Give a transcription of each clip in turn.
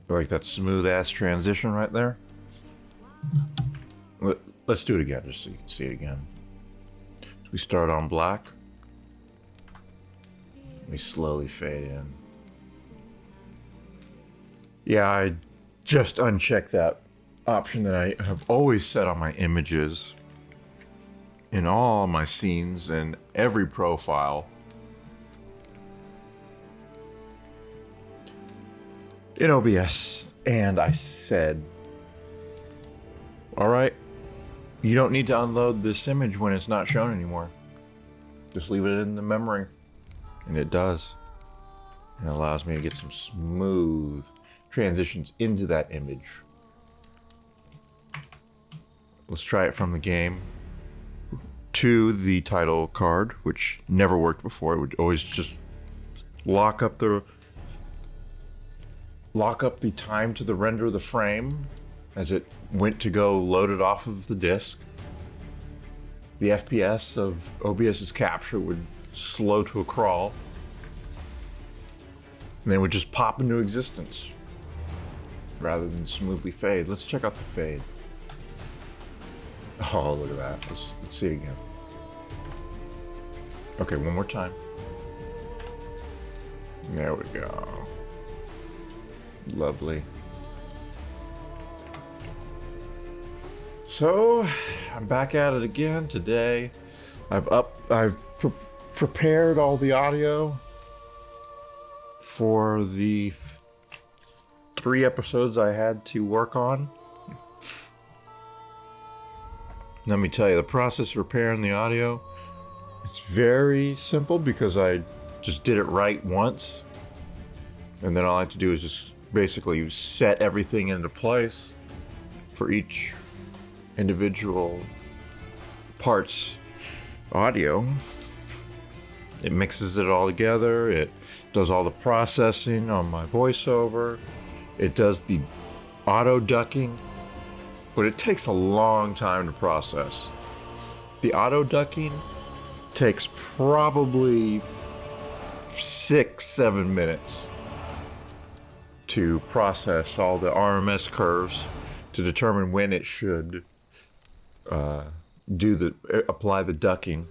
Like that smooth ass transition right there. Let's do it again just so you can see it again. So we start on black. We slowly fade in. Yeah, I just unchecked that option that I have always set on my images in all my scenes and every profile. In OBS, and I said, all right, you don't need to unload this image when it's not shown anymore. Just leave it in the memory. And it does. And it allows me to get some smooth transitions into that image. Let's try it from the game to the title card, which never worked before. It would always just lock up the time to the render of the frame as it went to go load it off of the disk. The FPS of OBS's capture would slow to a crawl, and then would just pop into existence rather than smoothly fade. Let's check out the fade. Oh, look at that. Let's see it again. Okay, one more time. There we go. Lovely. So, I'm back at it again today. I've prepared all the audio for the 3 episodes I had to work on. Let me tell you, the process of preparing the audio, it's very simple because I just did it right once. And then all I have to do is just basically set everything into place for each individual part's audio. It mixes it all together. It does all the processing on my voiceover. It does the auto ducking, but it takes a long time to process. The auto ducking takes probably 6-7 minutes to process all the RMS curves to determine when it should apply the ducking.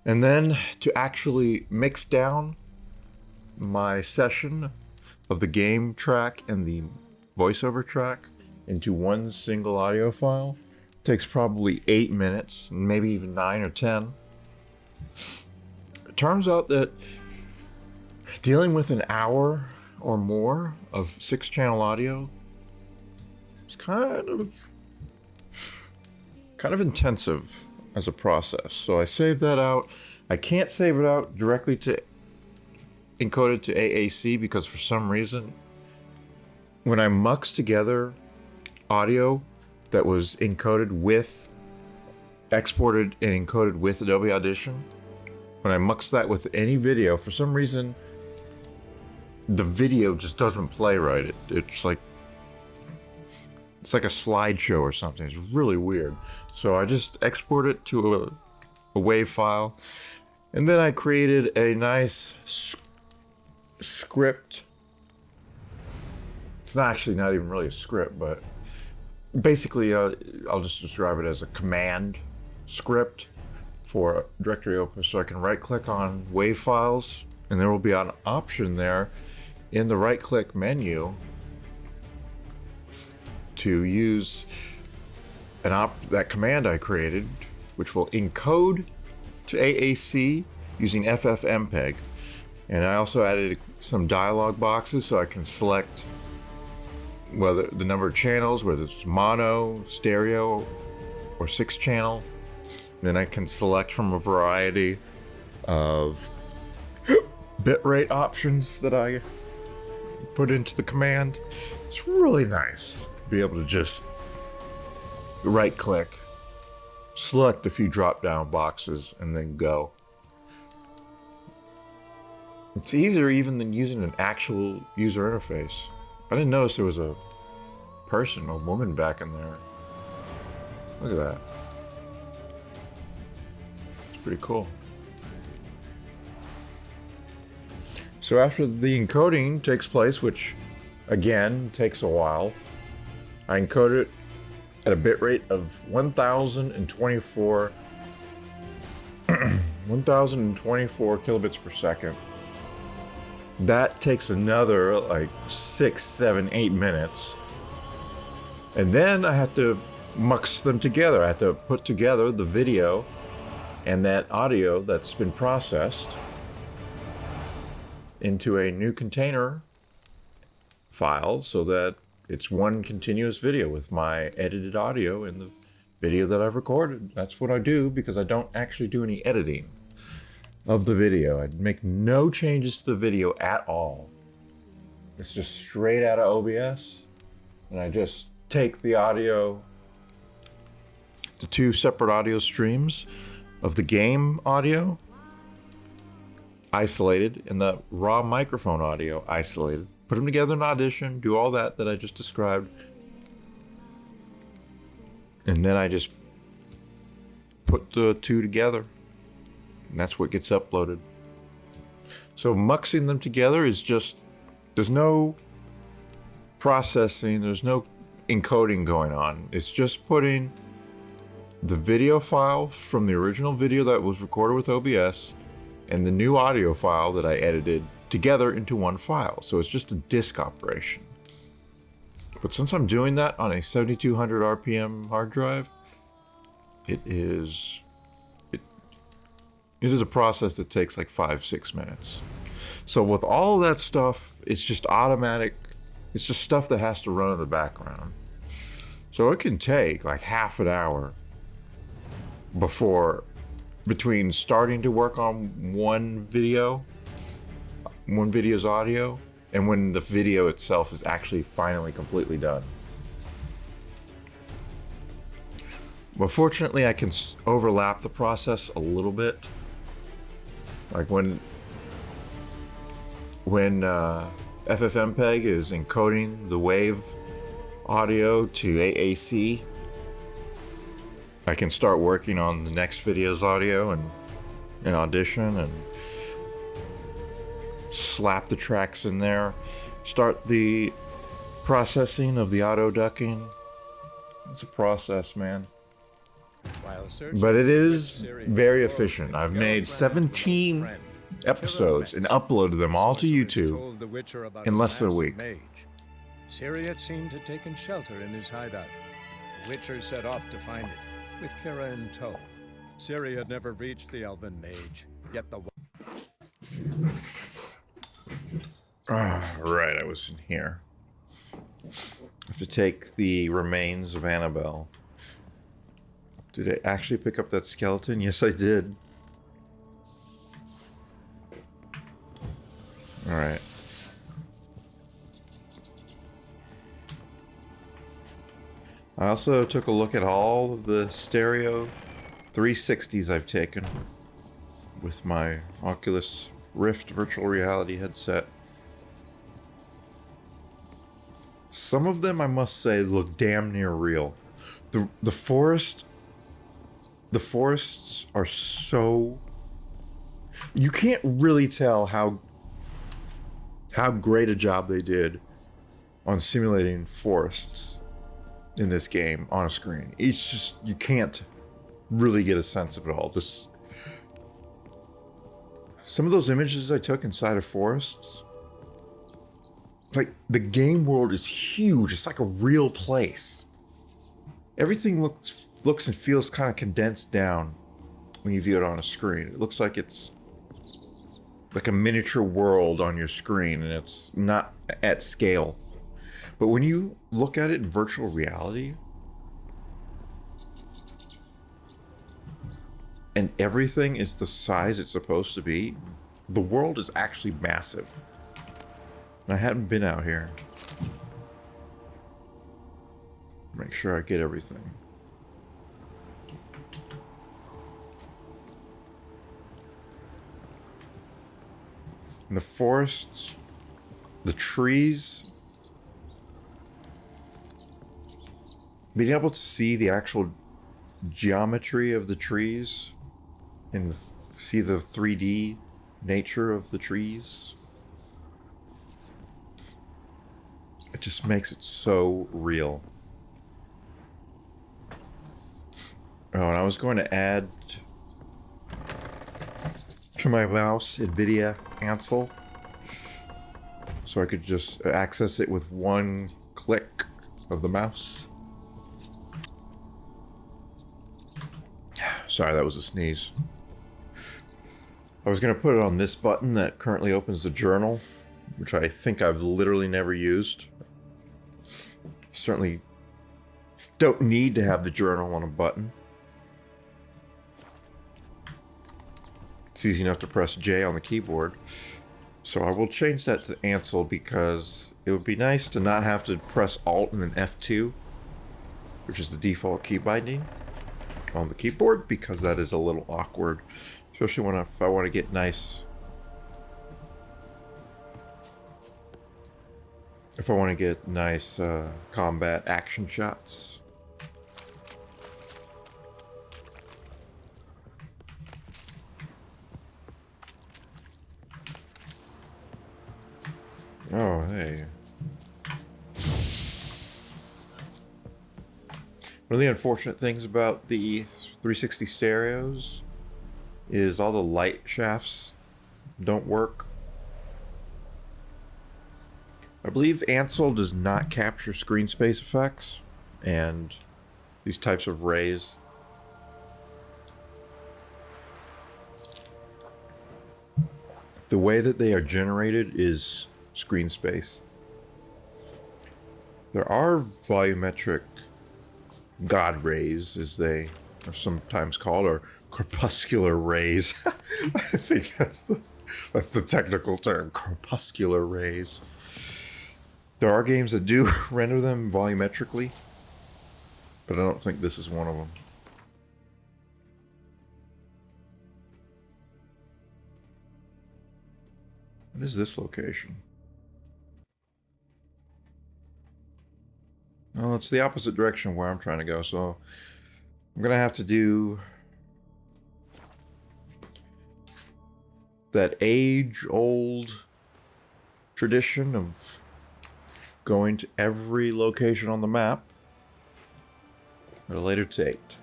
And then to actually mix down my session of the game track and the voiceover track into one single audio file takes probably 8 minutes, maybe even 9 or 10. It turns out that dealing with an hour or more of 6-channel audio is kind of intensive as a process. So I saved that out. I can't save it out directly to encode it to AAC because for some reason, when I mux together audio that was exported and encoded with Adobe Audition, when I mux that with any video, for some reason, the video just doesn't play right. It's like a slideshow or something. It's really weird. So I just export it to a WAV file, and then I created a nice script. It's not even really a script, but basically I'll just describe it as a command script for Directory Opus. So I can right click on WAV files, and there will be an option there in the right click menu to use that command I created, which will encode to AAC using FFmpeg. And I also added some dialog boxes so I can select whether the number of channels, whether it's mono, stereo, or 6-channel. Then I can select from a variety of bitrate options that I put into the command. It's really nice to be able to just right click, select a few drop down boxes, and then go. It's easier even than using an actual user interface. I didn't notice there was a woman back in there. Look at that. It's pretty cool. So after the encoding takes place, which again takes a while, I encode it at a bitrate of 1024 kilobits per second. That takes another like 6, 7, 8 minutes. And then I have to mux them together. I have to put together the video and that audio that's been processed into a new container file so that it's one continuous video with my edited audio and the video that I've recorded. That's what I do because I don't actually do any editing of the video. I make no changes to the video at all. It's just straight out of OBS, and I just take the audio, the two separate audio streams of the game audio isolated and the raw microphone audio isolated, put them together in Audition, do all that I just described, and then I just put the two together, and that's what gets uploaded. So muxing them together is just, there's no processing, there's no encoding going on. It's just putting the video file from the original video that was recorded with OBS and the new audio file that I edited together into one file. So it's just a disk operation. But since I'm doing that on a 7200 RPM hard drive, it is a process that takes like 5-6 minutes. So with all that stuff, it's just automatic. It's just stuff that has to run in the background. So it can take like half an hour between starting to work on one video's audio and when the video itself is actually finally completely done. But fortunately, I can overlap the process a little bit. Like when FFmpeg is encoding the wave audio to AAC, I can start working on the next video's audio and in Audition and slap the tracks in there, start the processing of the auto ducking. It's a process, man. But it is very efficient. I've made 17 episodes and uploaded them all to YouTube in less than a week. Ciri had seemed to have taken shelter in his hideout. The Witcher set off to find it, with Kira in tow. Ciri had never reached the Elven Mage, yet the... Right, I was in here. I have to take the remains of Annabelle. Did I actually pick up that skeleton? Yes, I did. Alright. I also took a look at all of the stereo 360s I've taken with my Oculus Rift virtual reality headset. Some of them, I must say, look damn near real. The forests are so... You can't really tell how great a job they did on simulating forests in this game on a screen. It's just, you can't really get a sense of it all. Some of those images I took inside of forests, like, the game world is huge. It's like a real place. Everything looks and feels kind of condensed down when you view it on a screen. It looks like it's like a miniature world on your screen, and it's not at scale. But when you look at it in virtual reality, and everything is the size it's supposed to be, the world is actually massive. I hadn't been out here. Make sure I get everything. In the forests, the trees, being able to see the actual geometry of the trees and see the 3D nature of the trees It just makes it so real. Oh, and I was going to add to my mouse NVIDIA Ansel, so I could just access it with one click of the mouse. Sorry, that was a sneeze. I was going to put it on this button that currently opens the journal, which I think I've literally never used. Certainly don't need to have the journal on a button. It's easy enough to press J on the keyboard. So I will change that to Ansel because it would be nice to not have to press Alt and then F2, which is the default key binding on the keyboard, because that is a little awkward, especially if I want to get nice. If I want to get nice combat action shots. Oh, hey. One of the unfortunate things about the 360 stereos is all the light shafts don't work. I believe Ansel does not capture screen space effects and these types of rays. The way that they are generated is screen space. There are volumetric God rays, as they are sometimes called, or corpuscular rays. I think that's the technical term, corpuscular rays. There are games that do render them volumetrically, but I don't think this is one of them. What is this location? Well, it's the opposite direction where I'm trying to go, so I'm gonna have to do that age-old tradition of going to every location on the map at a later date.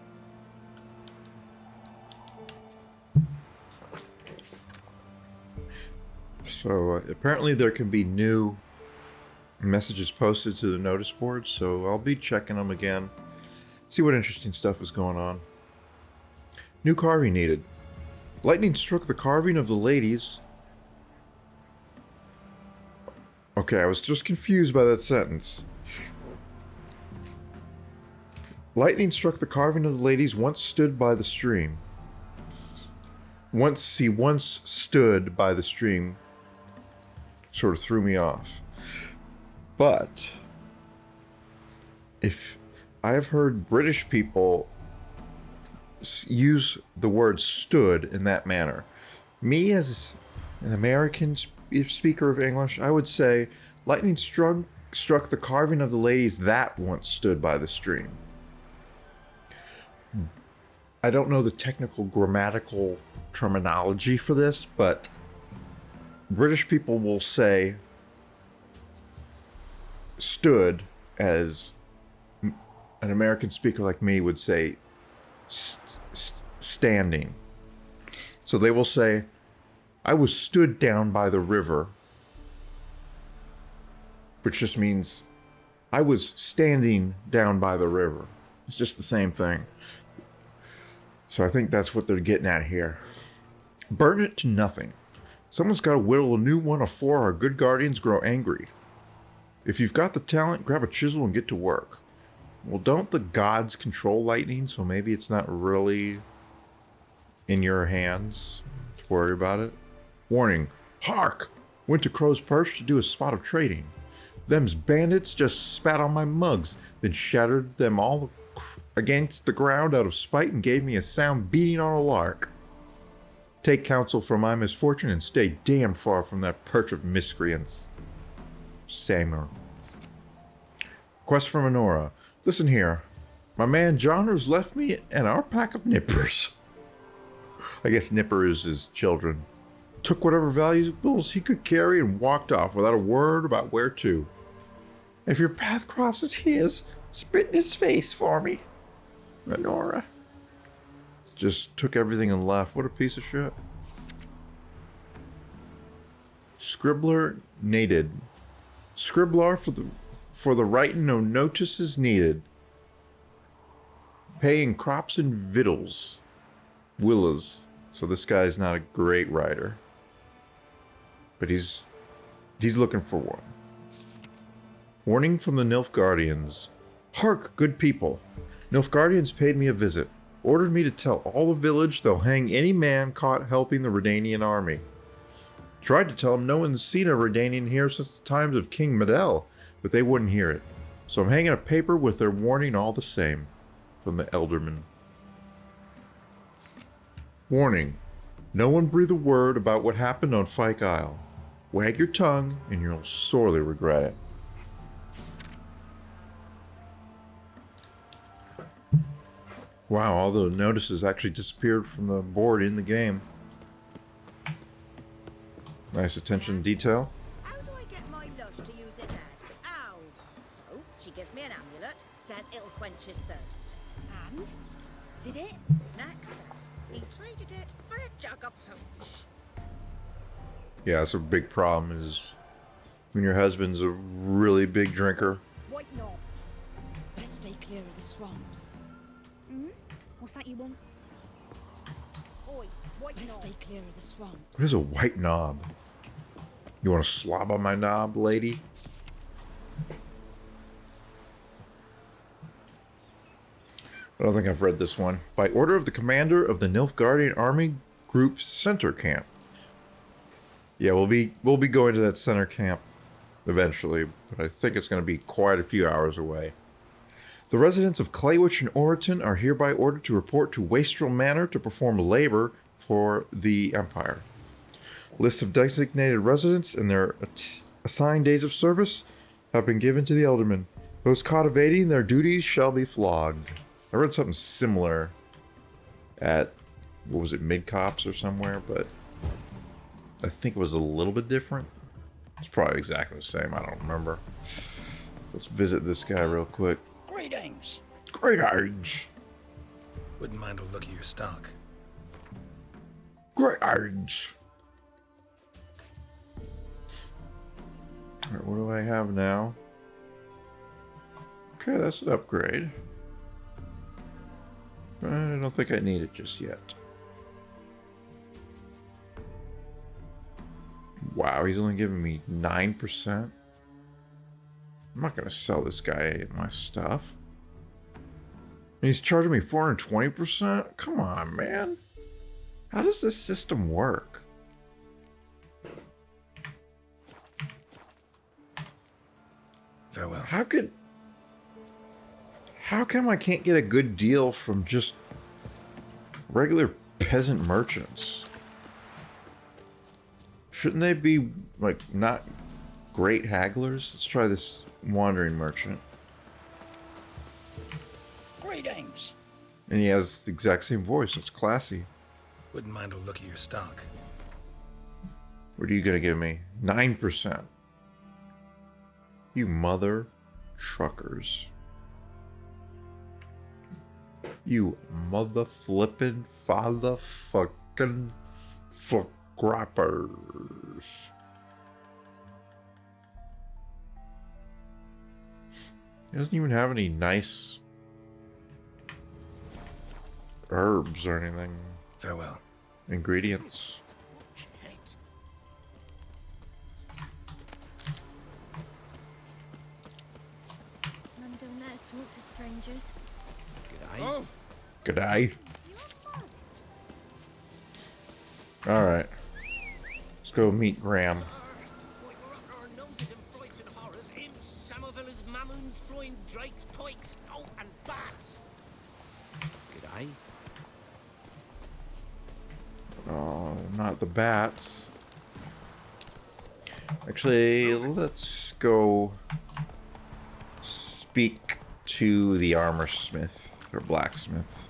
So apparently there can be new messages posted to the notice board, so I'll be checking them again, see what interesting stuff is going on. New carving needed. Lightning struck the carving of the ladies. Okay, I was just confused by that sentence. Lightning struck the carving of the ladies once stood by the stream. Once stood by the stream sort of threw me off. But if I have heard British people use the word stood in that manner, me as an American speaker of English, I would say lightning struck the carving of the ladies that once stood by the stream. I don't know the technical grammatical terminology for this, but British people will say stood as an American speaker like me would say standing. So they will say, I was stood down by the river, which just means I was standing down by the river. It's just the same thing. So I think that's what they're getting at here. Burn it to nothing. Someone's got to whittle a new one of four. Our good guardians grow angry. If you've got the talent, grab a chisel and get to work. Well, don't the gods control lightning, so maybe it's not really in your hands to worry about it? Warning, hark! Went to Crow's Perch to do a spot of trading. Them's bandits just spat on my mugs, then shattered them all against the ground out of spite and gave me a sound beating on a lark. Take counsel from my misfortune and stay damned far from that perch of miscreants. Samer. Quest from Honora. Listen here. My man Johnner's left me and our pack of nippers. I guess nipper is his children. Took whatever valuables he could carry and walked off without a word about where to. If your path crosses his, spit in his face for me. Renora. Just took everything and left. What a piece of shit. Scribbler needed. Scribbler for the writing no notices needed. Paying crops and victuals. Willas. So this guy's not a great writer. But he's looking for one. Warning from the Nilfgaardians. Hark, good people. Nilfgaardians paid me a visit. Ordered me to tell all the village they'll hang any man caught helping the Redanian army. Tried to tell them no one's seen a Redanian here since the times of King Medell, but they wouldn't hear it. So I'm hanging a paper with their warning all the same. From the Elderman. Warning. No one breathe a word about what happened on Fyke Isle. Wag your tongue and you'll sorely regret it. Wow, all the notices actually disappeared from the board in the game. Nice attention to detail. How do I get my lush to use his head? Ow! So, she gives me an amulet, says it'll quench his thirst. And? Did it? Next, he traded it for a jug of hooch. Yeah, that's a big problem is when your husband's a really big drinker. White knob. Best stay clear of the swamps. What's that you want? Oi, white knob. Best stay clear of the swamps. What is a white knob? You want to slob on my knob, lady? I don't think I've read this one. By order of the commander of the Nilfgaardian Army Group's center camp. Yeah, we'll be going to that center camp eventually, but I think it's going to be quite a few hours away. The residents of Claywitch and Oriton are hereby ordered to report to Wastrel Manor to perform labor for the Empire. Lists of designated residents and their assigned days of service have been given to the Eldermen. Those caught evading their duties shall be flogged. I read something similar at, what was it, Mid-Cops or somewhere, but I think it was a little bit different. It's probably exactly the same, I don't remember. Let's visit this guy real quick. Greetings. Greetings. Wouldn't mind a look at your stock. Greetings. Alright, what do I have now? Okay, that's an upgrade. I don't think I need it just yet. Wow, he's only giving me 9%. I'm not going to sell this guy my stuff. And he's charging me 420%? Come on, man. How does this system work? Farewell. How come I can't get a good deal from just regular peasant merchants? Shouldn't they be, like, not great hagglers? Let's try this wandering merchant. Greetings. And he has the exact same voice. It's classy. Wouldn't mind a look at your stock. What are you gonna give me? 9%. You mother truckers. You mother flippin' father fucking fuck grappers. He doesn't even have any nice herbs or anything. Farewell. Ingredients. None don't let us talk to strangers. G'day. Oh, G'day. Alright. Let's go meet Graham. G'day. Oh, not the bats. Actually, let's go speak to the armor smith or blacksmith.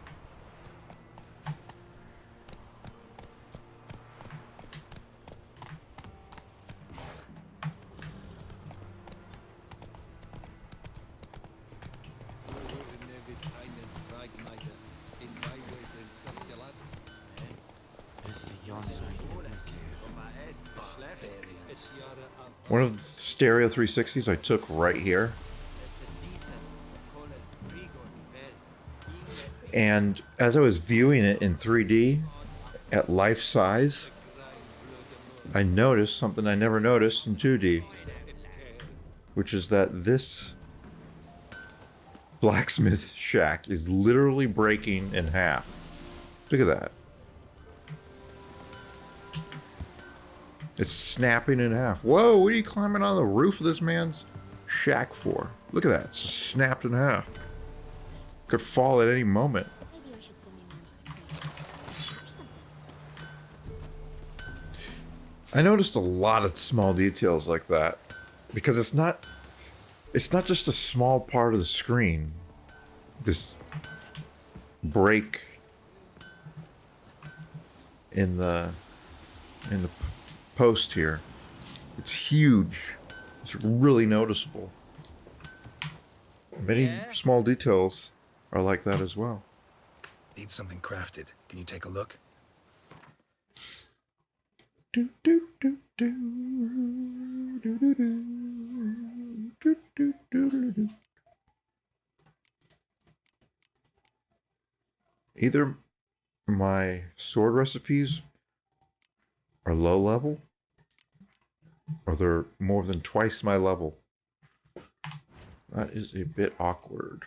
One of the stereo 360s I took right here. And as I was viewing it in 3D at life size, I noticed something I never noticed in 2D, which is that this blacksmith shack is literally breaking in half. Look at that. It's snapping in half. Whoa, what are you climbing on the roof of this man's shack for? Look at that. It's snapped in half. Could fall at any moment. Maybe I should send him round to the crate. Or something. I noticed a lot of small details like that because it's not just a small part of the screen. This break in the post here. It's huge. It's really noticeable. Many small details are like that as well. Need something crafted. Can you take a look? Do, do, do, do, do, do, do, do, do, do, do. Either my sword recipes are low level, or they're more than twice my level. That is a bit awkward.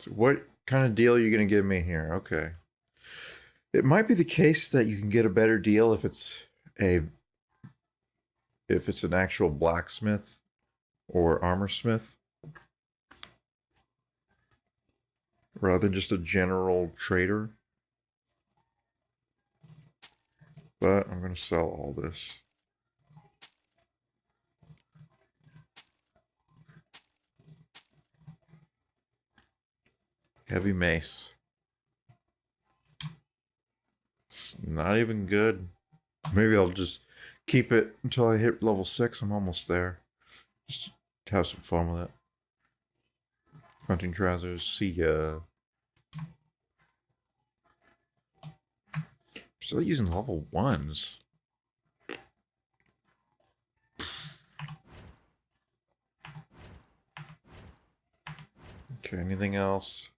So what kind of deal are you going to give me here? Okay. It might be the case that you can get a better deal if it's an actual blacksmith or armor smith, rather than just a general trader. But I'm going to sell all this. Heavy mace. It's not even good. Maybe I'll just keep it until I hit level 6. I'm almost there. Just have some fun with it. Hunting trousers. See ya. Still using level 1s. Okay, anything else?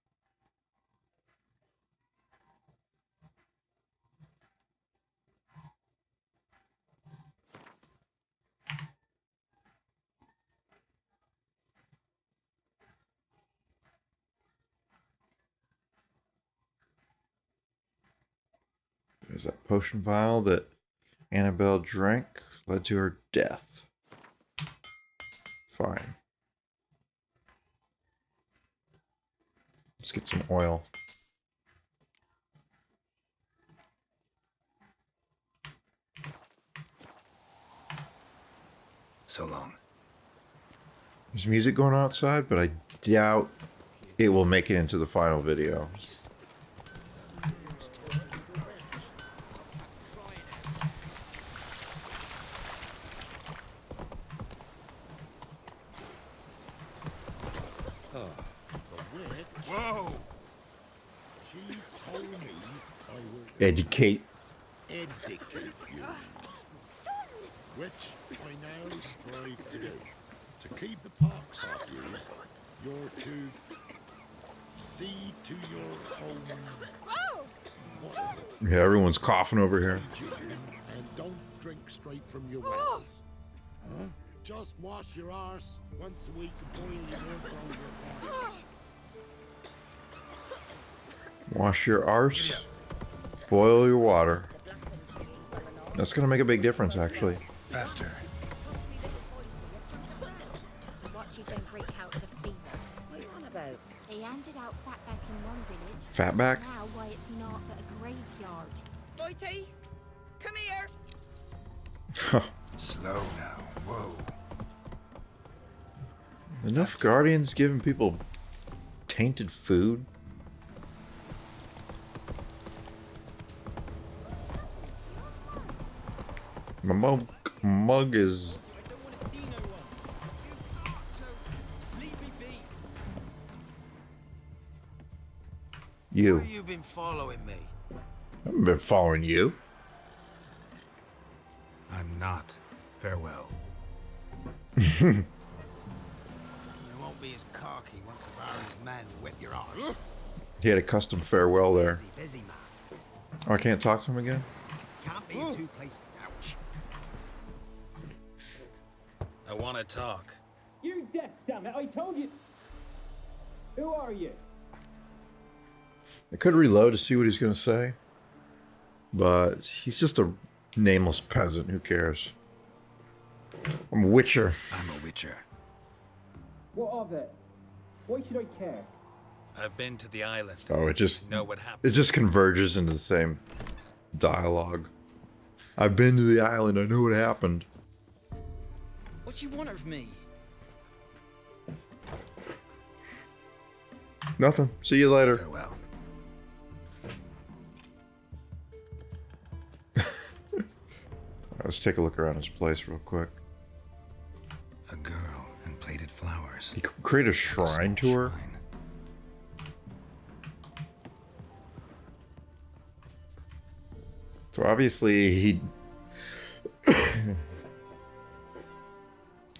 There's that potion vial that Annabelle drank, led to her death. Fine. Let's get some oil. So long. There's music going on outside, but I doubt it will make it into the final video. Whoa! She told me I would Educate. educate you, which I now strive to do. To keep the pox off yous, you're to see to your own. What is it? Yeah, everyone's coughing over here. Hygiene, and don't drink straight from your wells. Huh? Just wash your arse once a week and boil your water over your fire. Wash your arse. Boil your water. That's gonna make a big difference, actually. Faster. Watch you don't break out of the fever. What are you on about? They handed out fatback in one village. Fatback? Now why it's not but a graveyard. Righty, come here. Slow now. Whoa. Enough guardians giving people tainted food? My mug is... You. Where you been following me? I haven't been following you. I'm not. Farewell. You won't be as cocky once the Baron's men whip your arse. He had a custom farewell there. Busy, busy man. Oh, I can't talk to him again? Can't be in two places. Ouch. I want to talk. You're deaf, damn it! I told you. Who are you? I could reload to see what he's going to say. But he's just a nameless peasant. Who cares? I'm a witcher. I'm a witcher. What of it? Why should I care? I've been to the island. Oh, it just Know what happened. it just converges into the same dialogue. I've been to the island. I know what happened. What do you want of me? Nothing. See you later. Farewell. Let's take a look around his place real quick. A girl and plated flowers. He create a shrine to her. Shrine. So obviously he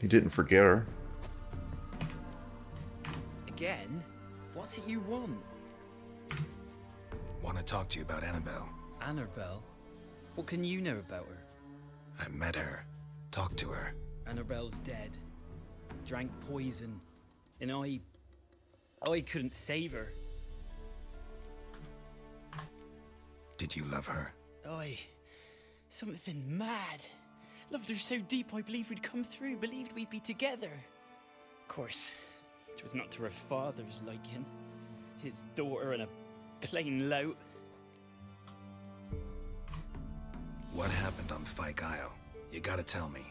he didn't forget her. Again? What's it you want? Want to talk to you about Annabelle. Annabelle? What can you know about her? I met her. Talked to her. Annabelle's dead. Drank poison. And I couldn't save her. Did you love her? Something mad. Loved her so deep I believed we'd come through, believed we'd be together. Of course, it was not to her father's liking. His daughter and a plain lout. What happened on Fyke Isle? You gotta tell me.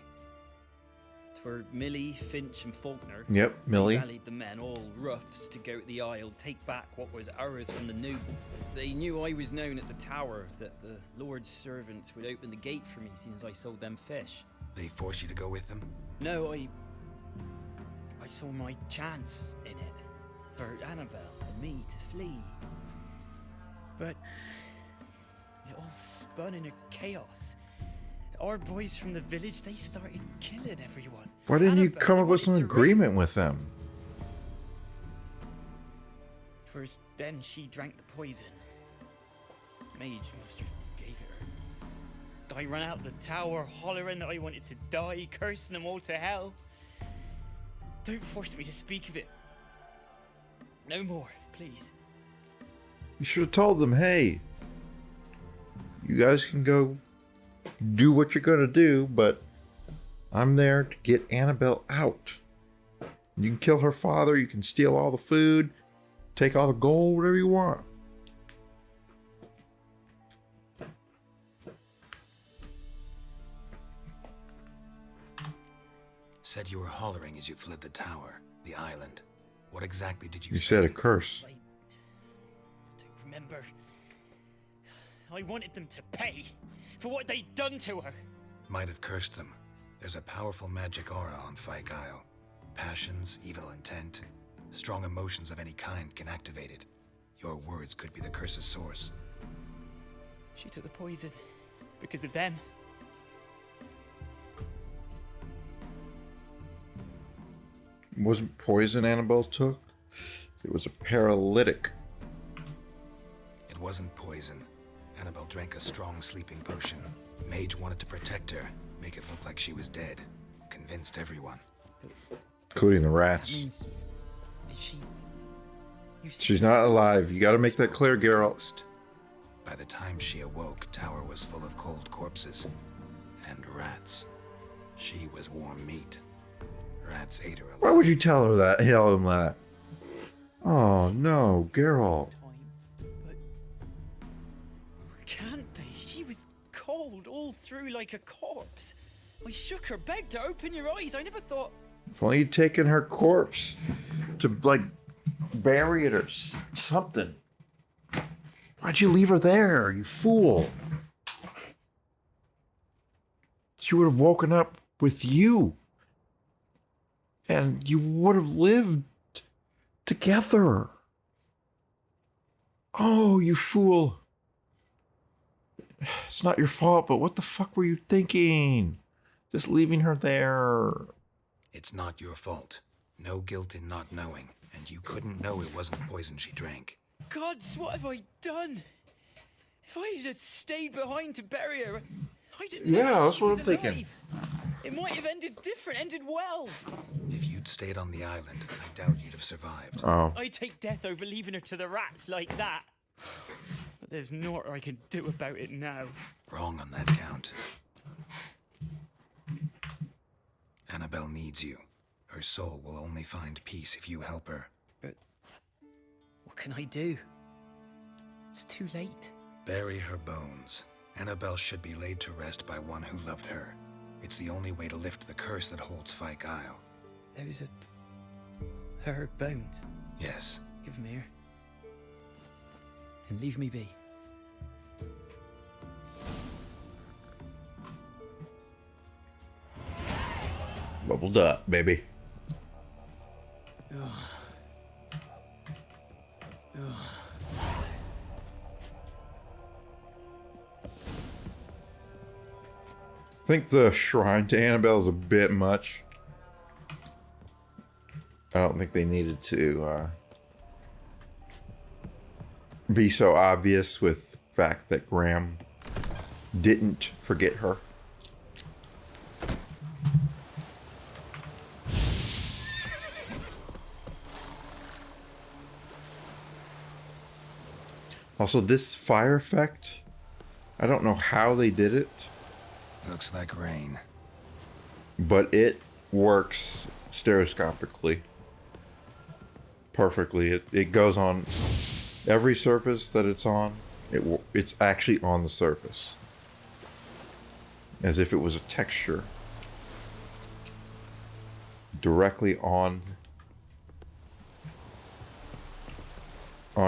Twere Millie, Finch and Faulkner. Yep, Millie. They rallied the men, all roughs, to go to the Isle, take back what was ours from the noble. They knew I was known at the tower, that the Lord's servants would open the gate for me since I sold them fish. They force you to go with them? No, I saw my chance in it, for Annabelle and me to flee. But it all spun in a chaos. Our boys from the village, they started killing everyone. Why didn't you Annabelle come up with some wanted to agreement with them? Twas then she drank the poison. Mage must have gave it her. I ran out the tower hollering that I wanted to die, cursing them all to hell. Don't force me to speak of it. No more, please. You should have told them, hey, you guys can go do what you're gonna do, but I'm there to get Annabelle out. You can kill her father, you can steal all the food, take all the gold, whatever you want. Said you were hollering as you fled the tower, the island. What exactly did you You say? said a curse. I don't remember. I wanted them to pay for what they'd done to her. Might have cursed them. There's a powerful magic aura on Fyke Isle. Passions, evil intent, strong emotions of any kind can activate it. Your words could be the curse's source. She took the poison because of them. It wasn't poison Annabelle took. It was a paralytic. It wasn't poison. Annabelle drank a strong sleeping potion. Mage wanted to protect her, make it look like she was dead. Convinced everyone. Including the That rats. means is she? She's not alive. You gotta make that clear, Spoke to a Geralt. ghost. By the time she awoke, tower was full of cold corpses. And rats. She was warm meat. Rats ate her alive. Why would you tell her that? Tell him that. Oh no, Geralt. But can't be. She was cold all through like a corpse. I shook her, begged her, open your eyes. I never thought. If only you'd taken her corpse to, like, bury it or something. Why'd you leave her there, you fool? She would have woken up with you. And you would have lived together. Oh, you fool. It's not your fault, but what the fuck were you thinking? Just leaving her there. It's not your fault. No guilt in not knowing, and you couldn't know it wasn't poison she drank. Gods, what have I done? If I had stayed behind to bury her, I didn't know that's she what was I'm thinking. alive. It might have ended different, ended well. If you'd stayed on the island, I doubt you'd have survived. Oh. I'd take death over leaving her to the rats like that. But there's naught I can do about it now. Wrong on that count. Annabelle needs you. Her soul will only find peace if you help her. But what can I do? It's too late. Bury her bones. Annabelle should be laid to rest by one who loved her. It's the only way to lift the curse that holds Fyke Isle. Those are her bones. Yes. Give them here. And leave me be. Bubbled up, baby. I think the shrine to Annabelle is a bit much. I don't think they needed to be so obvious with the fact that Graham didn't forget her. Also, this fire effect, I don't know how they did it. Looks like rain. But it works stereoscopically perfectly. It goes on every surface that it's on. It's actually on the surface, as if it was a texture directly on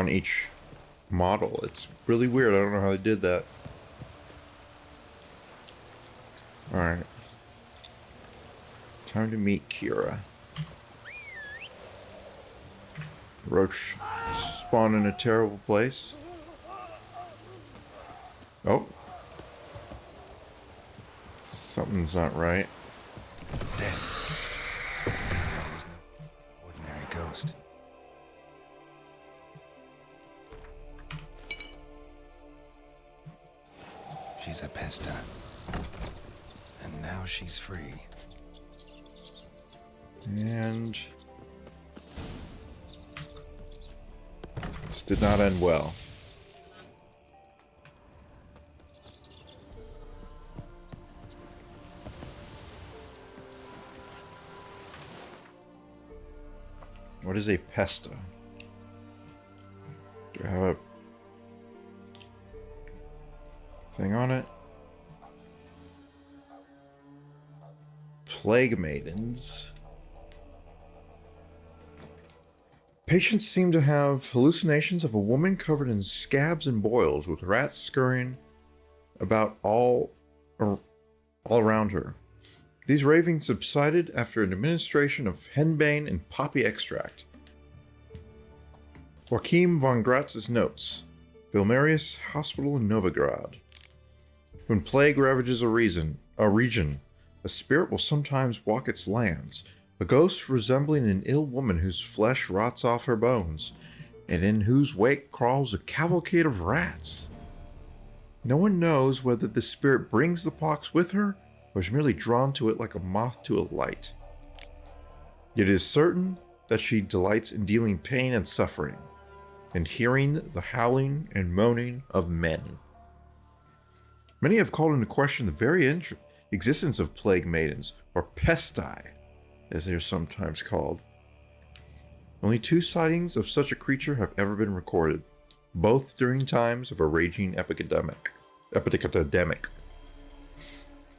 each model. It's really weird. I don't know how they did that. Alright. Time to meet Kira. Roach spawned in a terrible place. Oh. Something's not right. Dead. That was no ordinary ghost. She's a Pesta. And now she's free. And this did not end well. What is a Pesta? Do I have a thing on it? Plague Maidens. Patients seem to have hallucinations of a woman covered in scabs and boils, with rats scurrying about all around her. These ravings subsided after an administration of henbane and poppy extract. Joachim von Gratz's notes. Vilmarius Hospital in Novigrad. When plague ravages a region, a spirit will sometimes walk its lands, a ghost resembling an ill woman whose flesh rots off her bones, and in whose wake crawls a cavalcade of rats. No one knows whether the spirit brings the pox with her, or is merely drawn to it like a moth to a light. Yet it is certain that she delights in dealing pain and suffering, and hearing the howling and moaning of men. Many have called into question the very existence of plague maidens, or Pesti, as they are sometimes called. Only 2 sightings of such a creature have ever been recorded, both during times of a raging epidemic.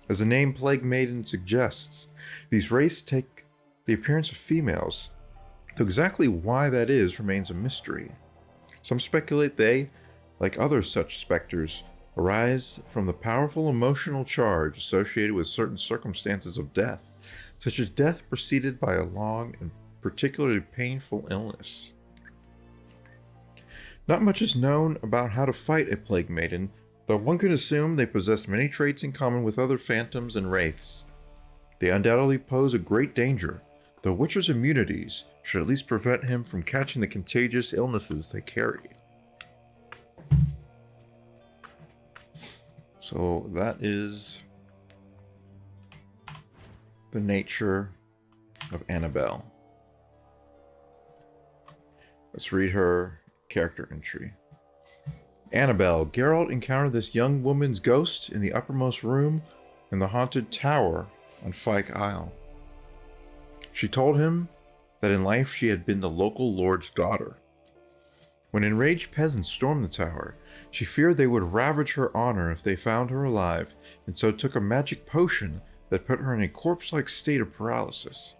As the name Plague Maiden suggests, these wraiths take the appearance of females, though exactly why that is remains a mystery. Some speculate they, like other such specters, arise from the powerful emotional charge associated with certain circumstances of death, such as death preceded by a long and particularly painful illness. Not much is known about how to fight a plague maiden, though one can assume they possess many traits in common with other phantoms and wraiths. They undoubtedly pose a great danger, though Witcher's immunities should at least prevent him from catching the contagious illnesses they carry. So that is the nature of Annabelle. Let's read her character entry. Annabelle, Geralt encountered this young woman's ghost in the uppermost room in the haunted tower on Fyke Isle. She told him that in life she had been the local lord's daughter. When enraged peasants stormed the tower, she feared they would ravage her honor if they found her alive, and so took a magic potion that put her in a corpse-like state of paralysis.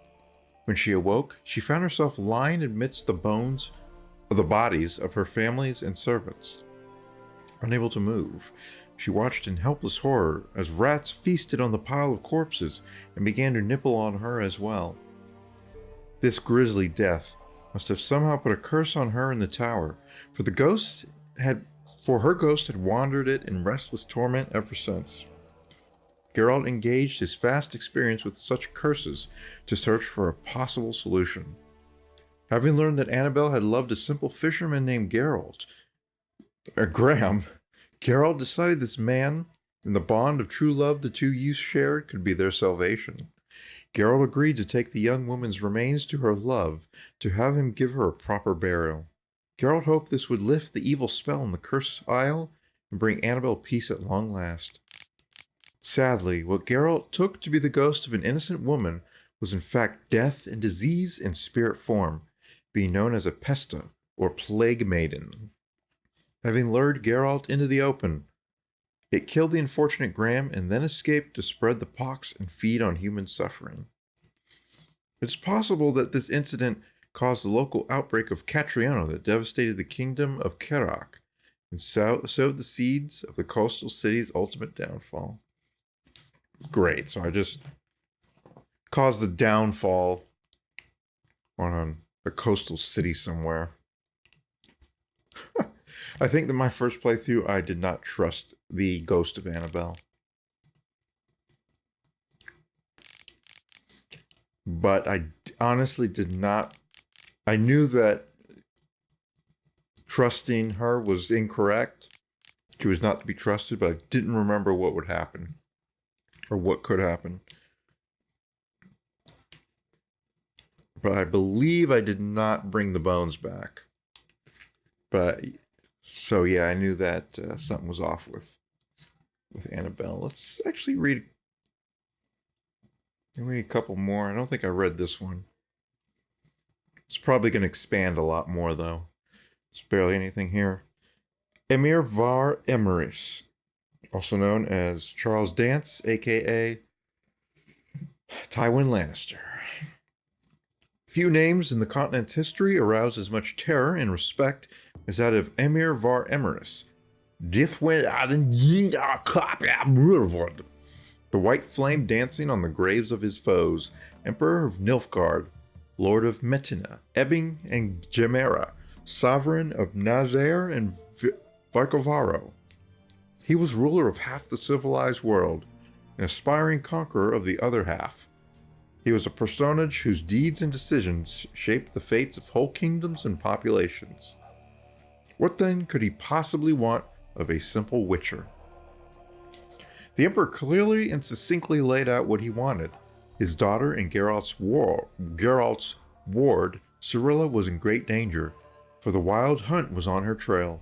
When she awoke, she found herself lying amidst the bodies of her families and servants. Unable to move, she watched in helpless horror as rats feasted on the pile of corpses and began to nibble on her as well. This grisly death must have somehow put a curse on her in the tower, for her ghost had wandered it in restless torment ever since. Geralt engaged his vast experience with such curses to search for a possible solution. Having learned that Annabelle had loved a simple fisherman named Graham, Geralt decided this man and the bond of true love the two youths shared could be their salvation. Geralt agreed to take the young woman's remains to her love to have him give her a proper burial. Geralt hoped this would lift the evil spell on the Cursed Isle and bring Annabelle peace at long last. Sadly, what Geralt took to be the ghost of an innocent woman was in fact death and disease in spirit form, being known as a Pesta, or Plague Maiden. Having lured Geralt into the open, it killed the unfortunate Graham and then escaped to spread the pox and feed on human suffering. It's possible that this incident caused the local outbreak of Catriona that devastated the kingdom of Kerak and sowed the seeds of the coastal city's ultimate downfall. Great, so I just caused the downfall on a coastal city somewhere. I think that my first playthrough, I did not trust the ghost of Annabelle. But I honestly did not. I knew that trusting her was incorrect. She was not to be trusted, but I didn't remember what would happen or what could happen. But I believe I did not bring the bones back. But so yeah, I knew that something was off with Annabelle. Let's actually read a couple more. I don't think I read this one. It's probably going to expand a lot more, though. There's barely anything here. Emir var Emrys, also known as Charles Dance, a.k.a. Tywin Lannister. Few names in the continent's history arouse as much terror and respect as that of Emir var Emrys. The white flame dancing on the graves of his foes, Emperor of Nilfgaard, Lord of Metina, Ebbing and Gemera, Sovereign of Nazair and Varkovaro. He was ruler of half the civilized world, an aspiring conqueror of the other half. He was a personage whose deeds and decisions shaped the fates of whole kingdoms and populations. What then could he possibly want of a simple witcher? The Emperor clearly and succinctly laid out what he wanted. His daughter and Geralt's ward, Cirilla, was in great danger, for the wild hunt was on her trail.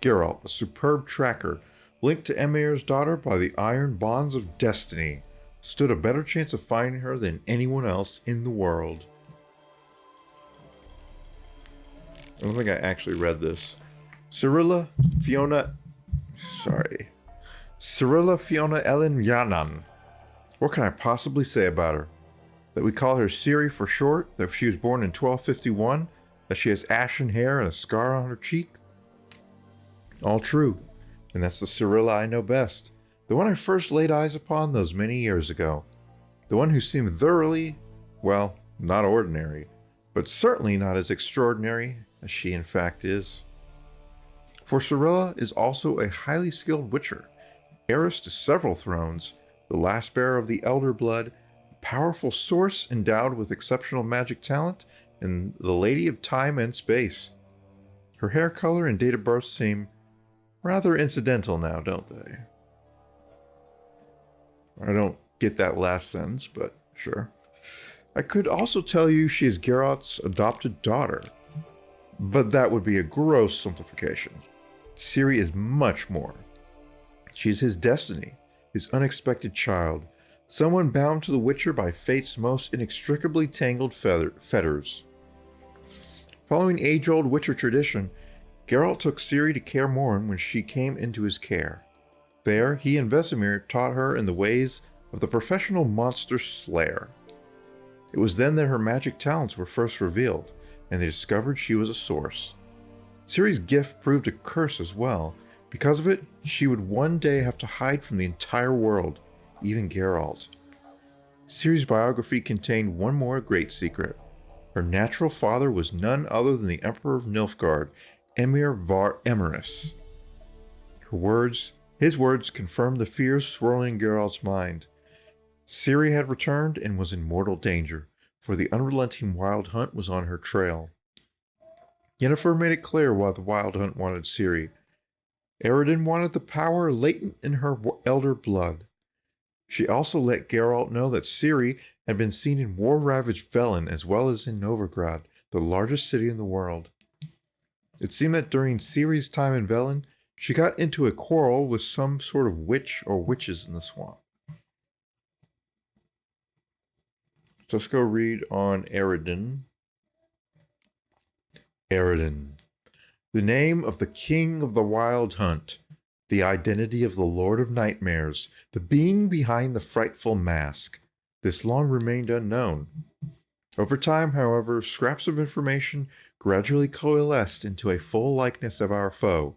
Geralt, a superb tracker, linked to Emir's daughter by the iron bonds of destiny, stood a better chance of finding her than anyone else in the world. I don't think I actually read this. Cirilla Fiona Ellen Yanan. What can I possibly say about her? That we call her Ciri for short, that she was born in 1251, that she has ashen hair and a scar on her cheek? All true, and that's the Cirilla I know best. The one I first laid eyes upon those many years ago. The one who seemed thoroughly, well, not ordinary, but certainly not as extraordinary as she in fact is. For Cirilla is also a highly skilled witcher, heiress to several thrones, the last bearer of the Elder Blood, a powerful source endowed with exceptional magic talent, and the Lady of Time and Space. Her hair color and date of birth seem rather incidental now, don't they? I don't get that last sentence, but sure. I could also tell you she is Geralt's adopted daughter, but that would be a gross simplification. Ciri is much more. She is his destiny, his unexpected child, someone bound to the Witcher by fate's most inextricably tangled fetters. Following age-old Witcher tradition, Geralt took Ciri to Kaer Morhen when she came into his care. There, he and Vesemir taught her in the ways of the professional monster slayer. It was then that her magic talents were first revealed, and they discovered she was a source. Ciri's gift proved a curse as well. Because of it, she would one day have to hide from the entire world, even Geralt. Ciri's biography contained one more great secret. Her natural father was none other than the Emperor of Nilfgaard, Emir var Emreis. His words confirmed the fears swirling in Geralt's mind. Ciri had returned and was in mortal danger, for the unrelenting Wild Hunt was on her trail. Yennefer made it clear why the Wild Hunt wanted Ciri. Eredin wanted the power latent in her elder blood. She also let Geralt know that Ciri had been seen in war-ravaged Velen as well as in Novigrad, the largest city in the world. It seemed that during Ciri's time in Velen, she got into a quarrel with some sort of witch or witches in the swamp. So let's go read on Eredin. Eredin. The name of the king of the Wild Hunt, the identity of the Lord of Nightmares, the being behind the frightful mask. This long remained unknown. Over time, however, scraps of information gradually coalesced into a full likeness of our foe,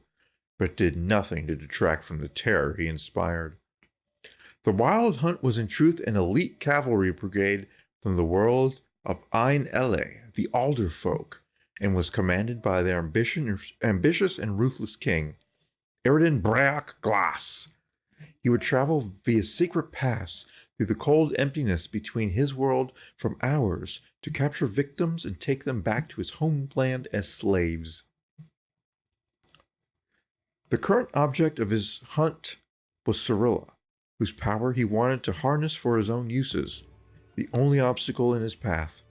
but did nothing to detract from the terror he inspired. The Wild Hunt was in truth an elite cavalry brigade from the world of Ein Ele, the Alder folk, and was commanded by their ambitious and ruthless king, Eredin Breach Glass. He would travel via secret paths through the cold emptiness between his world from ours to capture victims and take them back to his homeland as slaves. The current object of his hunt was Cirilla, whose power he wanted to harness for his own uses. The only obstacle in his path,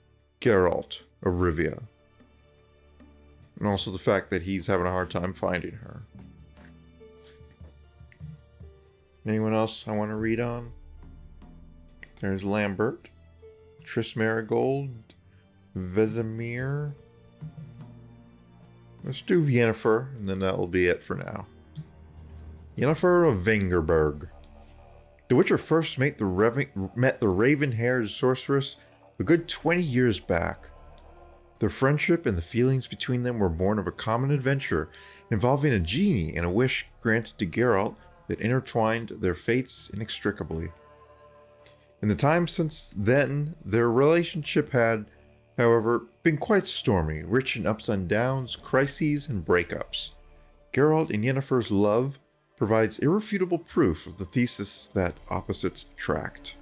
Geralt of Rivia. And also the fact that he's having a hard time finding her. Anyone else I want to read on? There's Lambert, Triss Marigold, Vesemir. Let's do Yennefer, and then that will be it for now. Yennefer of Vengerberg. The Witcher met the raven-haired sorceress a good 20 years back. Their friendship and the feelings between them were born of a common adventure involving a genie and a wish granted to Geralt that intertwined their fates inextricably. In the time since then, their relationship had, however, been quite stormy, rich in ups and downs, crises, and breakups. Geralt and Yennefer's love provides irrefutable proof of the thesis that opposites attract.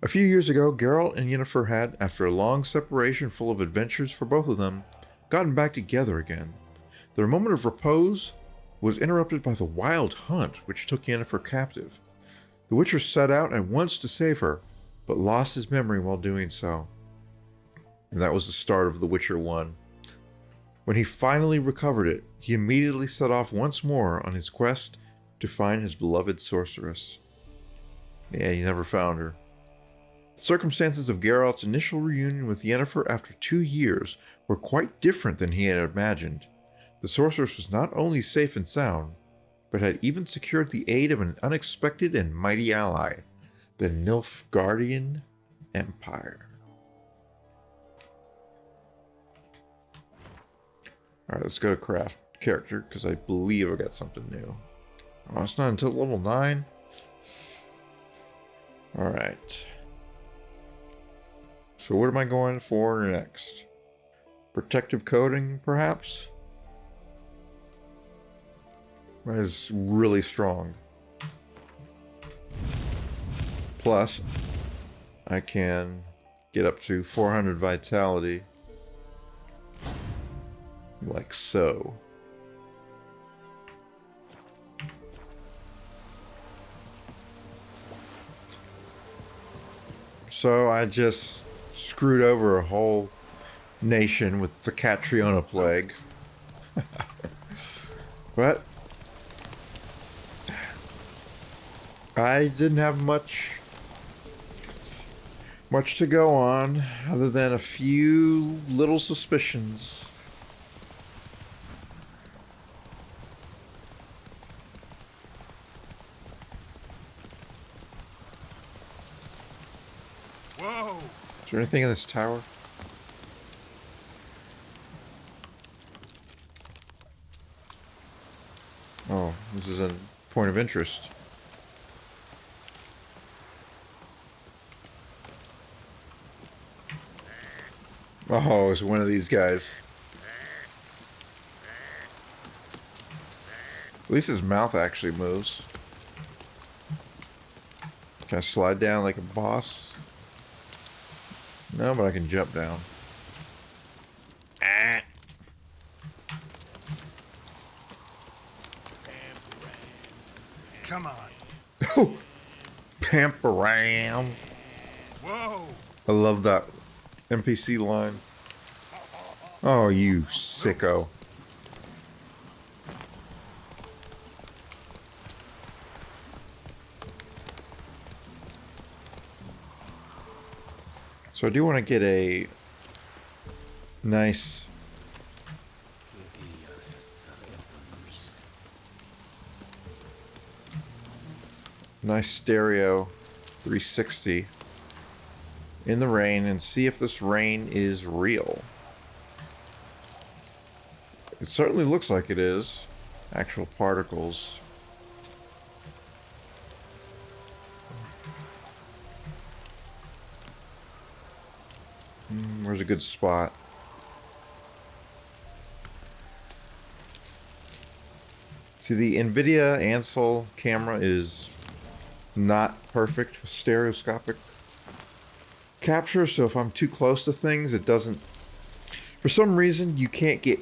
A few years ago, Geralt and Yennefer had, after a long separation full of adventures for both of them, gotten back together again. Their moment of repose was interrupted by the Wild Hunt, which took Yennefer captive. The Witcher set out at once to save her, but lost his memory while doing so. And that was the start of The Witcher 1. When he finally recovered it, he immediately set off once more on his quest to find his beloved sorceress. Yeah, he never found her. The circumstances of Geralt's initial reunion with Yennefer after 2 years were quite different than he had imagined. The sorceress was not only safe and sound, but had even secured the aid of an unexpected and mighty ally, the Nilfgaardian Empire. Alright, let's go to craft character, because I believe I got something new. Oh, it's not until level 9? Alright. So what am I going for next? Protective coating, perhaps? That is really strong. Plus, I can get up to 400 vitality. Like so. So I just screwed over a whole nation with the Catriona plague. But I didn't have much to go on other than a few little suspicions. Whoa! Is there anything in this tower? Oh, this is a point of interest. Oh, it's one of these guys. At least his mouth actually moves. Can I slide down like a boss? No, but I can jump down. Ah. Come on. Oh, Pamparam. Whoa! I love that NPC line. Oh, you sicko. So I do want to get a nice stereo 360 in the rain and see if this rain is real. It certainly looks like it is. Actual particles. Where's a good spot? See, the NVIDIA Ansel camera is not perfect with stereoscopic capture, so if I'm too close to things, it doesn't... For some reason, you can't get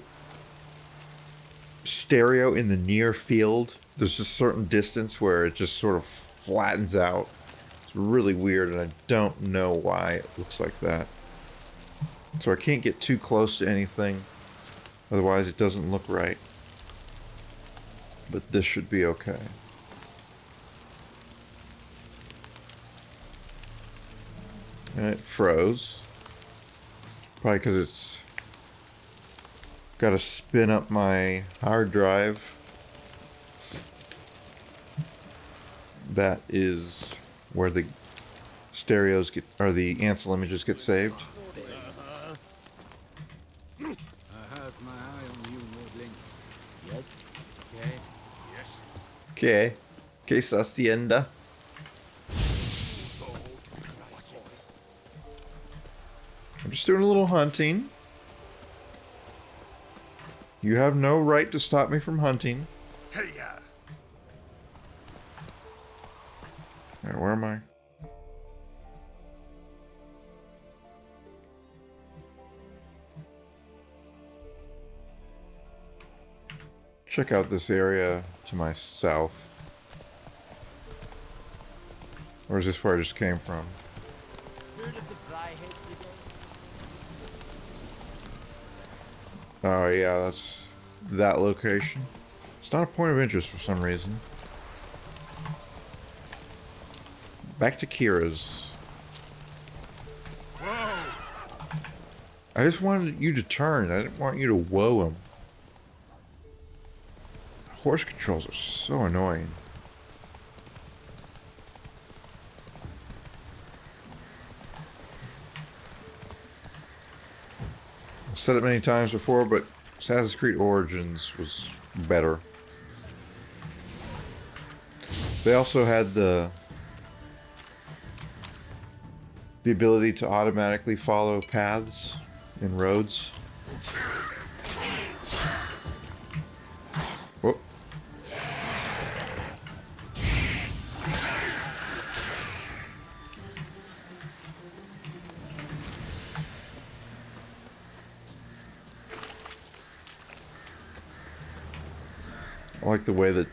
stereo in the near field. There's a certain distance where it just sort of flattens out. It's really weird, and I don't know why it looks like that. So I can't get too close to anything, otherwise it doesn't look right. But this should be okay. And it froze. Probably because it's got to spin up my hard drive. That is where the stereos get, or the Ansel images get saved. I have my eye on you, Nordling. Yes? Okay. Yes. Okay. Que se hacienda. I'm just doing a little hunting. You have no right to stop me from hunting. Hey-ya! Alright, where am I? Check out this area to my south. Or is this where I just came from? Oh yeah, that's that location. It's not a point of interest for some reason. Back to Kira's. Whoa! I just wanted you to turn. I didn't want you to whoa him. Horse controls are so annoying. I've said it many times before, but Assassin's Creed Origins was better. They also had the ability to automatically follow paths in roads. Whoop. I like the way that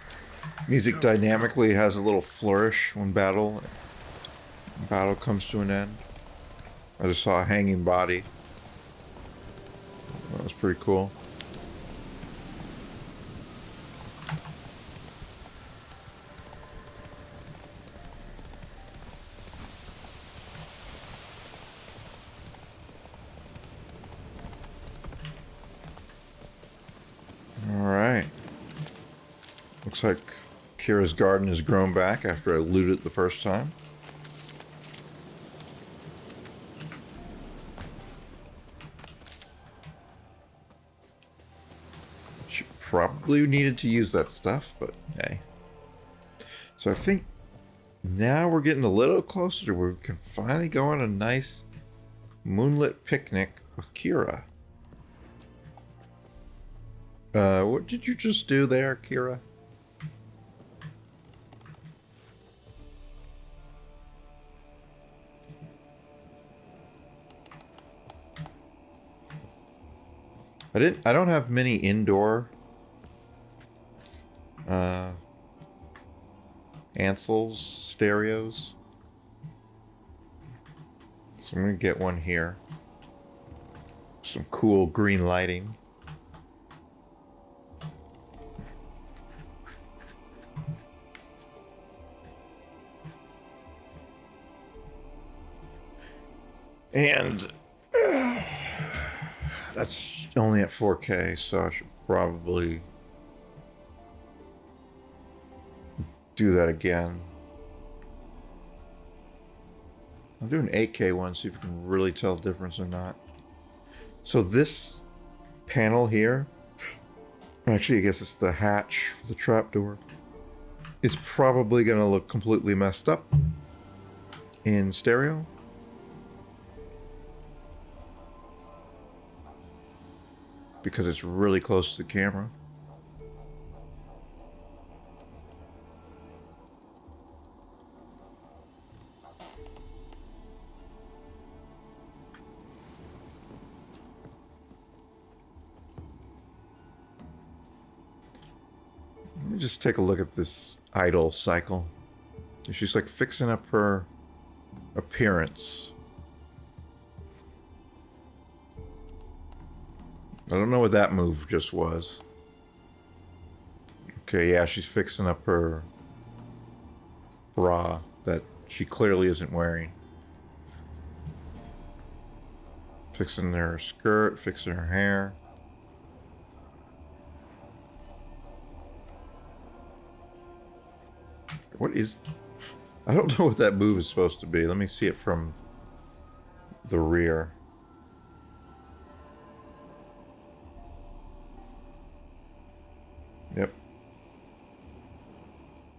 music dynamically has a little flourish when battle comes to an end. I just saw a hanging body. That was pretty cool. Alright. Looks like Kira's garden has grown back after I looted it the first time. She probably needed to use that stuff, but hey. So I think now we're getting a little closer to where we can finally go on a nice moonlit picnic with Kira. What did you just do there, Kira? I don't have many indoor Ansel's stereos. So I'm gonna get one here. Some cool green lighting. And that's only at 4K, so I should probably do that again. I'll do an 8K one, see if you can really tell the difference or not. So this panel here, actually I guess it's the hatch for the trapdoor, is probably going to look completely messed up in stereo. Because it's really close to the camera. Let me just take a look at this idol cycle. She's like fixing up her appearance. I don't know what that move just was. Okay, yeah, she's fixing up her bra that she clearly isn't wearing. Fixing her skirt, fixing her hair. What is... I don't know what that move is supposed to be. Let me see it from the rear. Yep.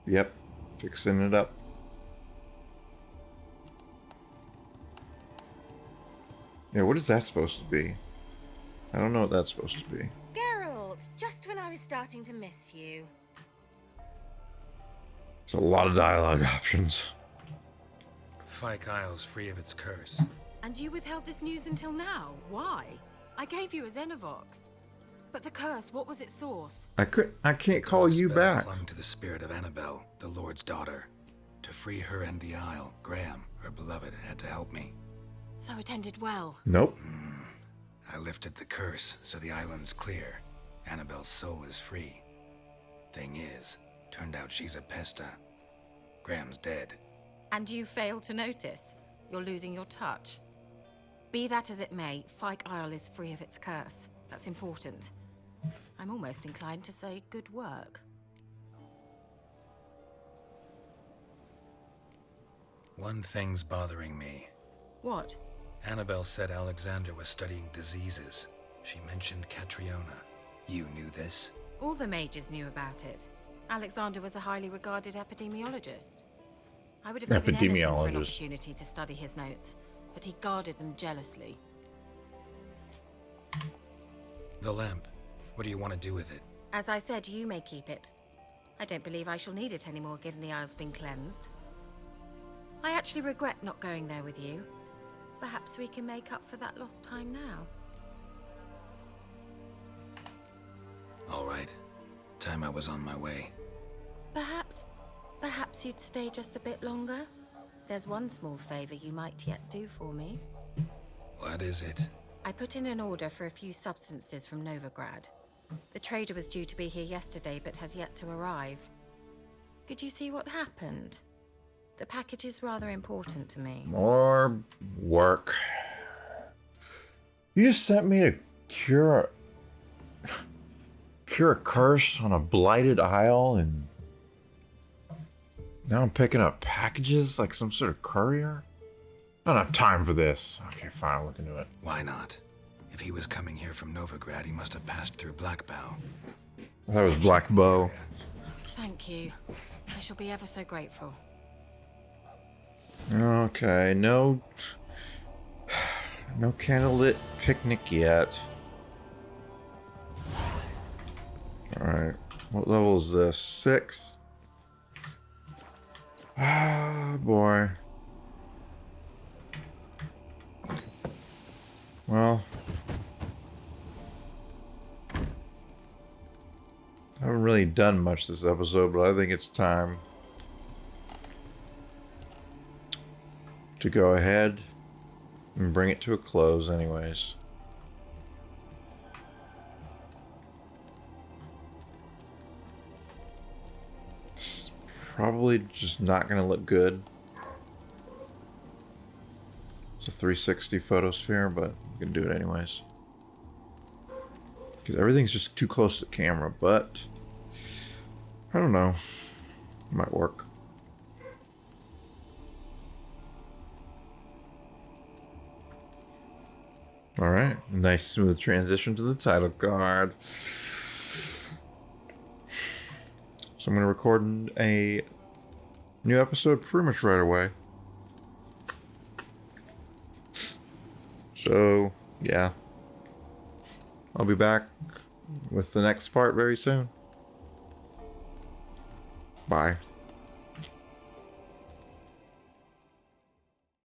Yep. Fixing it up. Yeah, what is that supposed to be? I don't know what that's supposed to be. Geralt, just when I was starting to miss you. There's a lot of dialogue options. Fyke Isle's free of its curse. And you withheld this news until now? Why? I gave you a Xenovox. But the curse, what was its source? I can't call you back. Clung to the spirit of Annabelle, the Lord's daughter. To free her and the Isle, Graham, her beloved, had to help me. So it ended well. Nope. I lifted the curse, so the island's clear. Annabelle's soul is free. Thing is, turned out she's a Pesta. Graham's dead. And you failed to notice? You're losing your touch. Be that as it may, Fyke Isle is free of its curse. That's important. I'm almost inclined to say good work. One thing's bothering me. What? Annabelle said Alexander was studying diseases. She mentioned Catriona. You knew this? All the mages knew about it. Alexander was a highly regarded epidemiologist. I would have given anything for an opportunity to study his notes, but he guarded them jealously. The lamp. What do you want to do with it? As I said, you may keep it. I don't believe I shall need it anymore, given the Isle's been cleansed. I actually regret not going there with you. Perhaps we can make up for that lost time now. All right. Time I was on my way. Perhaps you'd stay just a bit longer? There's one small favor you might yet do for me. What is it? I put in an order for a few substances from Novigrad. The trader was due to be here yesterday, but has yet to arrive. Could you see what happened? The package is rather important to me. More work. You just sent me to cure a curse on a blighted isle, and now I'm picking up packages like some sort of courier? I don't have time for this. Okay, fine, I'll look into it. Why not? If he was coming here from Novigrad, he must have passed through Blackbow. That was Black Bow. Thank you. I shall be ever so grateful. Okay, no candlelit picnic yet. Alright, what level is this? 6? Ah, boy. Well, I haven't really done much this episode, but I think it's time to go ahead and bring it to a close anyways. It's probably just not going to look good. It's a 360 photosphere, but we can do it anyways. Because everything's just too close to the camera, but I don't know. Might work. Alright, nice smooth transition to the title card. So I'm going to record a new episode pretty much right away. So, yeah. I'll be back with the next part very soon. Bye.